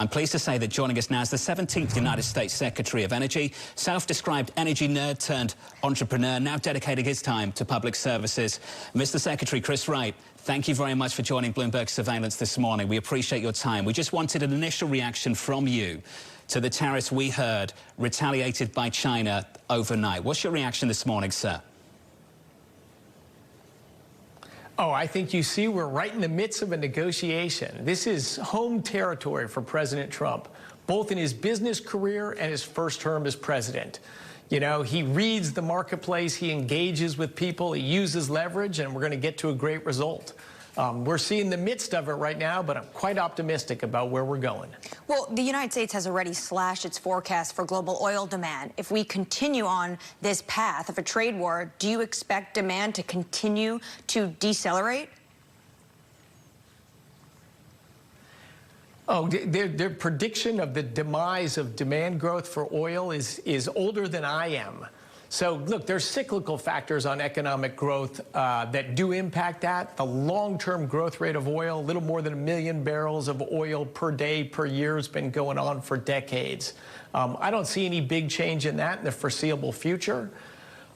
I'm pleased to say that joining us now is the 17th United States Secretary of Energy, self-described energy nerd turned entrepreneur, now dedicating his time to public services. Mr. Secretary Chris Wright, thank you very much for joining Bloomberg Surveillance this morning. We appreciate your time. We just wanted an initial reaction from you to the tariffs we heard retaliated by China overnight. What's your reaction this morning, sir? Oh, I think you see we're right in the midst of a negotiation. This is home territory for President Trump, both in his business career and his first term as president. You know, he reads the marketplace, he engages with people, he uses leverage, and we're going to get to a great result. We're seeing the midst of it right now, but I'm quite optimistic about where we're going. Well, the United States has already slashed its forecast for global oil demand. If we continue on this path of a trade war, do you expect demand to continue to decelerate? Oh, their prediction of the demise of demand growth for oil is older than I am. So, look, there's cyclical factors on economic growth that do impact that. The long-term growth rate of oil, a little more than 1 million barrels of oil per day, per year, has been going on for decades. I don't see any big change in that in the foreseeable future.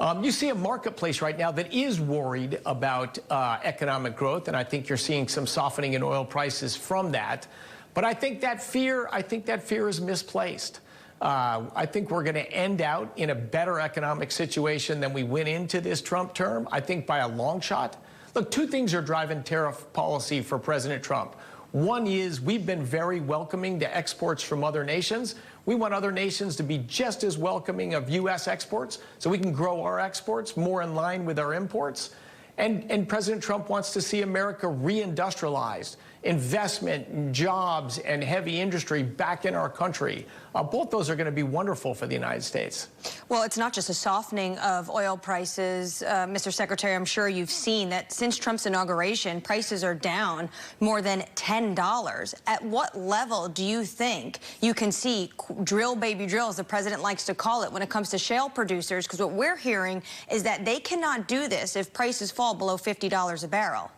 You see a marketplace right now that is worried about economic growth, and I think you're seeing some softening in oil prices from that. But I think that fear is misplaced. I think we're going to end out in a better economic situation than we went into this Trump term, I think by a long shot. Look, two things are driving tariff policy for President Trump. One is we've been very welcoming to exports from other nations. We want other nations to be just as welcoming of U.S. exports so we can grow our exports more in line with our imports. And President Trump wants to see America reindustrialized, investment, jobs, and heavy industry back in our country. Both those are going to be wonderful for the United States. Well, it's not just a softening of oil prices. Mr. Secretary, I'm sure you've seen that since Trump's inauguration, prices are down more than $10. At what level do you think you can see drill, baby drill, as the president likes to call it, when it comes to shale producers? Because what we're hearing is that they cannot do this if prices fall below $50 a barrel.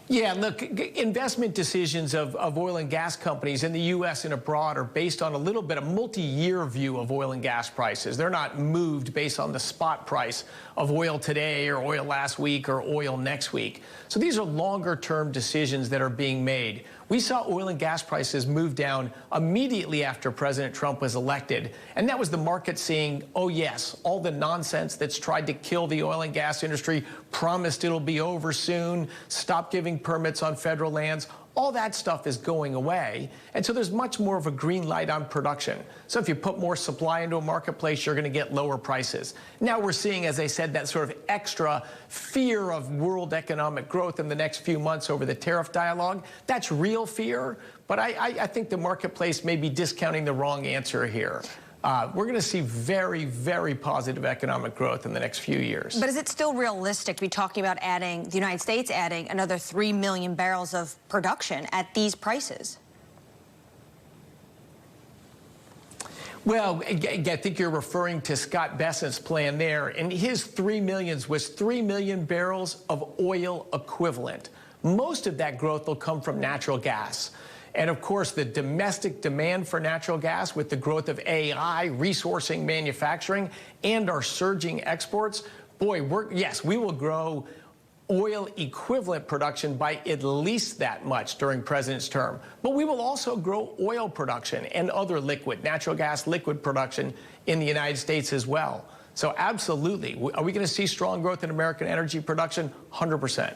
Yeah, look, investment decisions of oil and gas companies in the U.S. and abroad are based on a little bit of multi-year view of oil and gas prices. They're not moved based on the spot price of oil today or oil last week or oil next week. So these are longer-term decisions that are being made. We saw oil and gas prices move down immediately after President Trump was elected. And that was the market seeing, oh, yes, all the nonsense that's tried to kill the oil and gas industry, promised it'll be over soon, stop giving permits on federal lands. All that stuff is going away. And so there's much more of a green light on production. So if you put more supply into a marketplace, you're going to get lower prices. Now we're seeing, as I said, that sort of extra fear of world economic growth in the next few months over the tariff dialogue. That's real fear. But I think the marketplace may be discounting the wrong answer here. We're going to see very, very positive economic growth in the next few years. But is it still realistic to be talking about adding, the United States adding another 3 million barrels of production at these prices? Well, I think you're referring to Scott Bessent's plan there, and his 3 million was 3 million barrels of oil equivalent. Most of that growth will come from natural gas. And, of course, the domestic demand for natural gas with the growth of AI, resourcing manufacturing, and our surging exports, boy, yes, we will grow oil equivalent production by at least that much during President's term. But we will also grow oil production and other liquid, natural gas liquid production in the United States as well. So absolutely. Are we going to see strong growth in American energy production? 100%.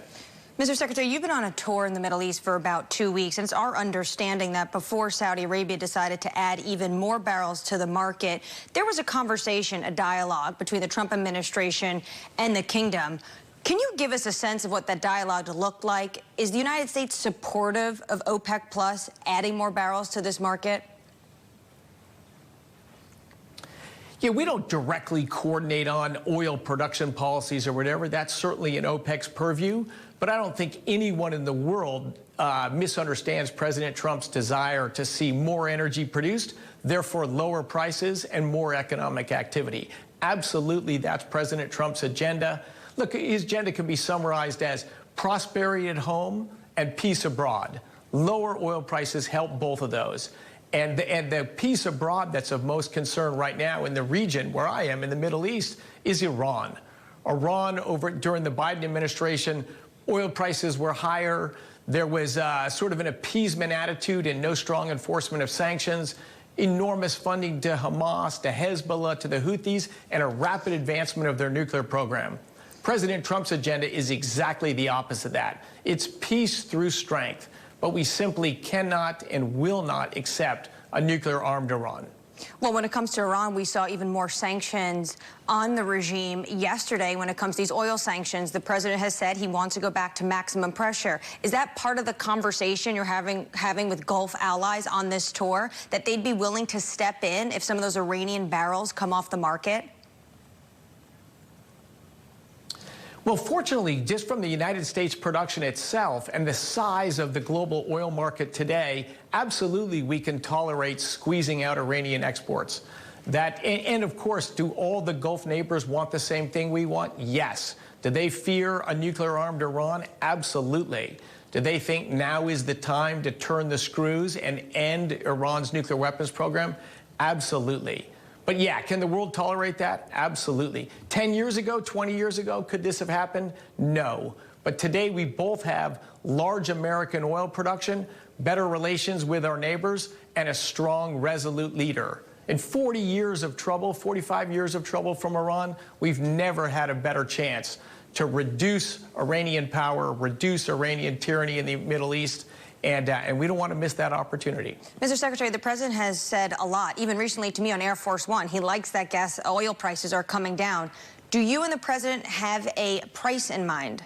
Mr. Secretary, you've been on a tour in the Middle East for about 2 weeks, and it's our understanding that before Saudi Arabia decided to add even more barrels to the market, there was a conversation, a dialogue between the Trump administration and the kingdom. Can you give us a sense of what that dialogue looked like? Is the United States supportive of OPEC Plus adding more barrels to this market? Yeah, we don't directly coordinate on oil production policies or whatever. That's certainly in OPEC's purview. But I don't think anyone in the world misunderstands President Trump's desire to see more energy produced, therefore lower prices and more economic activity. Absolutely, that's President Trump's agenda. Look, his agenda can be summarized as prosperity at home and peace abroad. Lower oil prices help both of those. And the peace abroad that's of most concern right now in the region where I am in the Middle East is Iran. During the Biden administration, oil prices were higher. There was sort of an appeasement attitude and no strong enforcement of sanctions, enormous funding to Hamas, to Hezbollah, to the Houthis, and a rapid advancement of their nuclear program. President Trump's agenda is exactly the opposite of that. It's peace through strength. But we simply cannot and will not accept a nuclear-armed Iran. Well, when it comes to Iran, we saw even more sanctions on the regime yesterday. When it comes to these oil sanctions, the president has said he wants to go back to maximum pressure. Is that part of the conversation you're having with Gulf allies on this tour, that they'd be willing to step in if some of those Iranian barrels come off the market? Well, fortunately, just from the United States production itself and the size of the global oil market today, absolutely we can tolerate squeezing out Iranian exports. And of course, do all the Gulf neighbors want the same thing we want? Yes. Do they fear a nuclear-armed Iran? Absolutely. Do they think now is the time to turn the screws and end Iran's nuclear weapons program? Absolutely. But yeah, can the world tolerate that? Absolutely. 10 years ago, 20 years ago, could this have happened? No. But today we both have large American oil production, better relations with our neighbors, and a strong, resolute leader. In 40 years of trouble, 45 years of trouble from Iran, we've never had a better chance to reduce Iranian power, reduce Iranian tyranny in the Middle East, and we don't want to miss that opportunity. Mr. Secretary, the president has said a lot, even recently to me on Air Force One. He likes that oil prices are coming down. Do you and the president have a price in mind?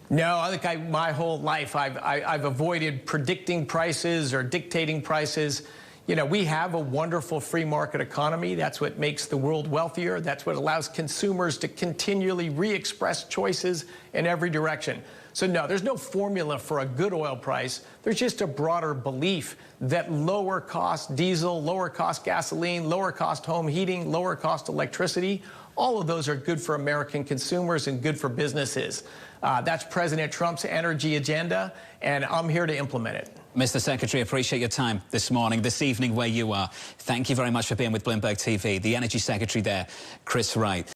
No, I think my whole life I've avoided predicting prices or dictating prices. You know, we have a wonderful free market economy. That's what makes the world wealthier. That's what allows consumers to continually re-express choices in every direction. So no, there's no formula for a good oil price. There's just a broader belief that lower cost diesel, lower cost gasoline, lower cost home heating, lower cost electricity, all of those are good for American consumers and good for businesses. That's President Trump's energy agenda, and I'm here to implement it. Mr. Secretary, appreciate your time this morning, this evening where you are. Thank you very much for being with Bloomberg TV. The Energy Secretary there, Chris Wright.